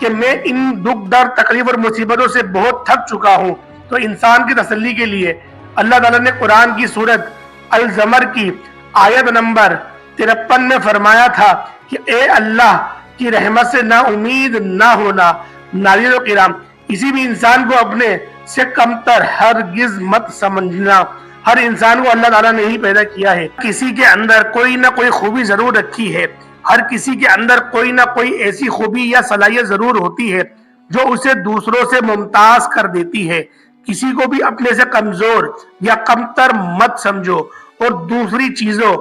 کہ میں ان دکھ درد تکلیف اور مصیبتوں سے بہت تھک چکا ہوں۔ تو انسان کی تسلی کے لیے اللہ تعالیٰ نے قرآن کی سورت الزمر کی آیت نمبر 53 میں فرمایا تھا کہ اے اللہ کی رحمت سے نا امید نہ ہونا۔ ناظرین و کرام، کسی بھی انسان کو اپنے سے کمتر ہرگز مت سمجھنا۔ ہر انسان کو اللہ تعالیٰ نے ہی پیدا کیا ہے، کسی کے اندر کوئی نہ کوئی خوبی ضرور رکھی ہے، ہر کسی کے اندر کوئی نہ کوئی ایسی خوبی یا صلاحیت ضرور ہوتی ہے جو اسے دوسروں سے ممتاز کر دیتی ہے۔ کسی کو بھی اپنے سے کمزور یا کمتر مت سمجھو، اور دوسری چیزوں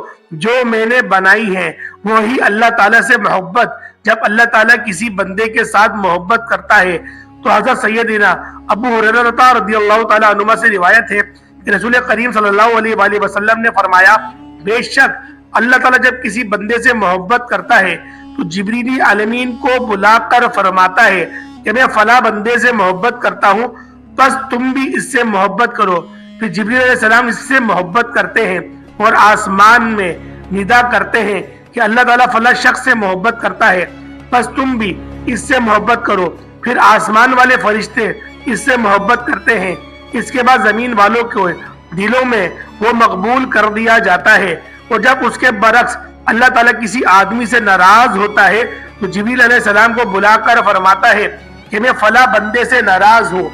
جو میں نے بنائی ہیں وہی اللہ تعالیٰ سے محبت۔ جب اللہ تعالیٰ کسی بندے کے ساتھ محبت کرتا ہے تو حضرت سیدنا ابو ہریرہ رضی اللہ تعالیٰ عنہ سے روایت ہے کہ رسول کریم صلی اللہ علیہ وآلہ وسلم نے فرمایا، بے شک اللہ تعالیٰ جب کسی بندے سے محبت کرتا ہے تو جبریل عالمین کو بلا کر فرماتا ہے کہ میں فلاں بندے سے محبت کرتا ہوں، بس تم بھی اس سے محبت کرو۔ پھر جبریل علیہ السلام اس سے محبت کرتے ہیں اور آسمان میں ندا کرتے ہیں کہ اللہ تعالیٰ فلاں شخص سے محبت کرتا ہے، بس تم بھی اس سے محبت کرو۔ پھر آسمان والے فرشتے اس سے محبت کرتے ہیں، اس کے بعد زمین والوں کے دلوں میں وہ مقبول کر دیا جاتا ہے۔ اور جب اس کے برعکس اللہ تعالیٰ کسی آدمی سے ناراض ہوتا ہے تو جبریل علیہ السلام کو بلا کر فرماتا ہے کہ میں فلاں بندے سے ناراض ہوں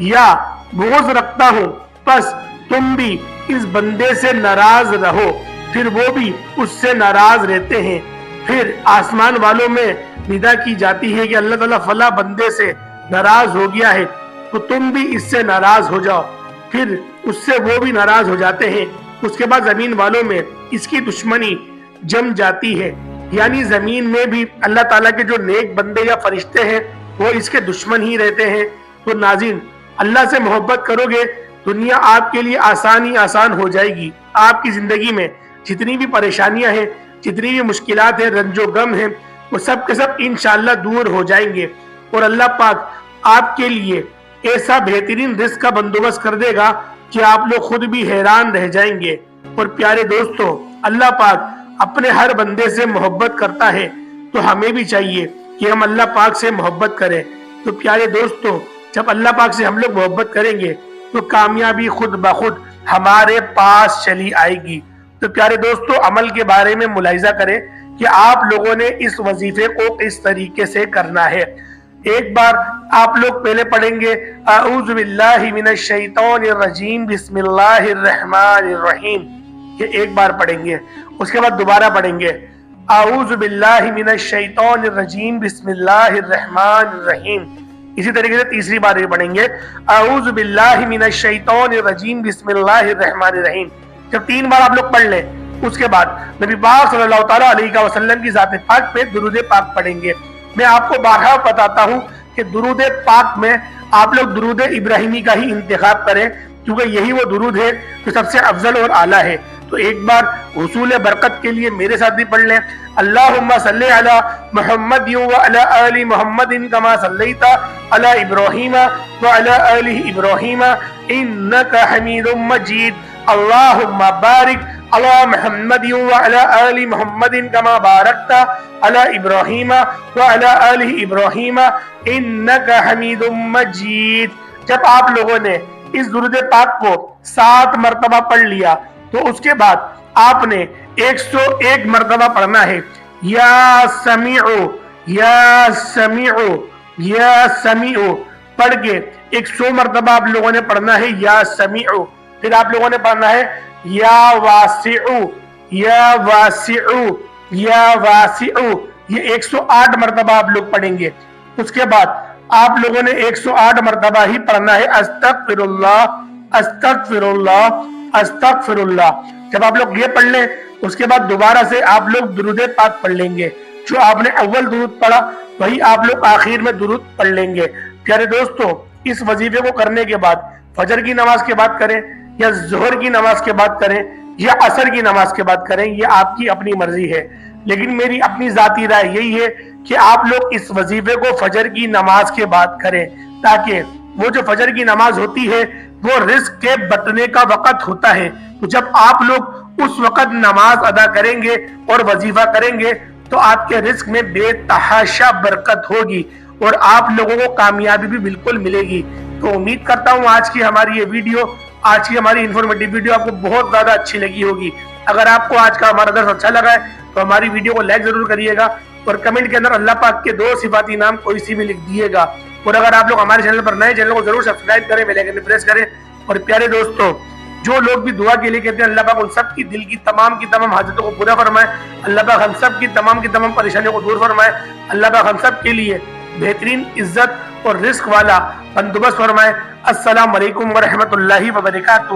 یا بغض رکھتا ہوں، بس تم بھی اس بندے سے ناراض رہو۔ پھر وہ بھی اس سے ناراض رہتے ہیں۔ پھر آسمان والوں میں ندا کی جاتی ہے کہ اللہ تعالیٰ فلاں بندے سے ناراض ہو گیا ہے تو تم بھی اس سے ناراض ہو جاؤ۔ پھر اس سے وہ بھی ناراض ہو جاتے ہیں۔ اس کے بعد زمین والوں میں اس کی دشمنی جم جاتی ہے، یعنی زمین میں بھی اللہ تعالیٰ کے جو نیک بندے یا فرشتے ہیں وہ اس کے دشمن ہی رہتے ہیں۔ تو ناظرین، اللہ سے محبت کرو گے، دنیا آپ کے لیے آسان ہو جائے گی۔ آپ کی زندگی میں جتنی بھی پریشانیاں ہیں، جتنی بھی مشکلات ہیں، رنج و غم ہیں، وہ سب کے سب انشاءاللہ دور ہو جائیں گے، اور اللہ پاک آپ کے لیے ایسا بہترین رزق کا بندوبست کر دے گا کہ آپ لوگ خود بھی حیران رہ جائیں گے۔ اور پیارے دوستو، اللہ پاک اپنے ہر بندے سے محبت کرتا ہے، تو ہمیں بھی چاہیے کہ ہم اللہ پاک سے محبت کریں۔ تو پیارے دوستو، جب اللہ پاک سے ہم لوگ محبت کریں گے تو کامیابی خود بخود ہمارے پاس چلی آئے گی۔ تو پیارے دوستو، عمل کے بارے میں ملاحظہ کریں کہ آپ لوگوں نے اس وظیفے کو کس طریقے سے کرنا ہے۔ ایک بار آپ لوگ پہلے پڑھیں گے اعوذ باللہ من الشیطان الرجیم بسم اللہ الرحمن الرحیم، یہ ایک بار پڑھیں گے۔ اس کے بعد دوبارہ پڑھیں گے اعوذ باللہ من الشیطان الرجیم بسم اللہ الرحمن الرحیم۔ اسی طریقے سے تیسری بار بھی پڑھیں گے اعوذ باللہ من الشیطان الرجیم بسم اللہ الرحمن الرحیم۔ جب 3 بار آپ لوگ پڑھ لیں، اس کے بعد نبی پاک صلی اللہ تعالیٰ علیہ وسلم کی ذات پاک پہ درود پاک پڑھیں گے۔ میں آپ کو بارہا بتاتا ہوں کہ درود پاک میں آپ لوگ درود ابراہیمی کا ہی انتخاب کریں، کیونکہ یہی وہ درود ہے جو سب سے افضل اور اعلیٰ ہے۔ تو ایک بار حصول برکت کے لیے میرے ساتھ بھی پڑھ لیں اللہم صلی علی محمد وعلی آل محمد کما صلیت علی ابراہیم وعلی آل ابراہیم انک حمید مجید اللہم بارک علی محمد وعلی آل محمد کما بارکت علی ابراہیم وعلی آل ابراہیم انک حمید مجید۔ جب آپ لوگوں نے اس درود پاک کو 7 مرتبہ پڑھ لیا تو اس کے بعد آپ نے 101 مرتبہ پڑھنا ہے یا سمیع یا سمیع یا سمیع پڑھ کے 100 مرتبہ آپ لوگوں نے پڑھنا ہے یا سمیع۔ پھر آپ لوگوں نے پڑھنا ہے یا واسع یا واسع یا واسع، یہ 108 مرتبہ آپ لوگ پڑھیں گے۔ اس کے بعد آپ لوگوں نے 108 مرتبہ ہی پڑھنا ہے استغفر اللہ استغفر اللہ استغفر اللہ۔ جب آپ لوگ یہ پڑھ لیں، اس کے بعد دوبارہ سے آپ لوگ درود پاک پڑھ لیں گے۔ جو آپ نے اول درود پڑھا وہی آپ لوگ آخر میں درود پڑھ لیں گے۔ پیارے دوستو، اس وظیفے کو کرنے کے بعد فجر کی نماز کے بعد کریں یا ظہر کی نماز کے بعد کریں یا عصر کی نماز کے بعد کریں، یہ آپ کی اپنی مرضی ہے، لیکن میری اپنی ذاتی رائے یہی ہے کہ آپ لوگ اس وظیفے کو فجر کی نماز کے بعد کریں، تاکہ وہ جو فجر کی نماز ہوتی ہے وہ رزق کے بٹنے کا وقت ہوتا ہے۔ تو جب آپ لوگ اس وقت نماز ادا کریں گے اور وظیفہ کریں گے تو آپ کے رزق میں بے تحاشا برکت ہوگی، اور آپ لوگوں کو کامیابی بھی بالکل ملے گی۔ تو امید کرتا ہوں آج کی ہماری یہ ویڈیو، آج کی ہماری انفارمیٹیو ویڈیو آپ کو بہت زیادہ اچھی لگی ہوگی۔ اگر آپ کو آج کا ہمارا درس اچھا لگا ہے تو ہماری ویڈیو کو لائک ضرور کریے گا، اور کمنٹ کے اندر اللہ پاک کے 2 صفاتی نام کوئی سی بھی لکھ دیے گا۔ اور اگر آپ لوگ ہمارے چینل پر نئے، چینل کو ضرور سبسکرائب کریں، بیل آئیکن پریس کریں۔ اور پیارے دوستوں، جو لوگ بھی دعا کے لیے کہتے ہیں اللہ پاک ان سب کی دل کی تمام حاجتوں کو پورا فرمائے، اللہ پاک ہم سب کی تمام پریشانیوں کو دور فرمائے، اللہ پاک ہم سب کے لیے بہترین عزت اور رزق والا بندوبست فرمائے۔ السلام علیکم ورحمۃ اللہ وبرکاتہ۔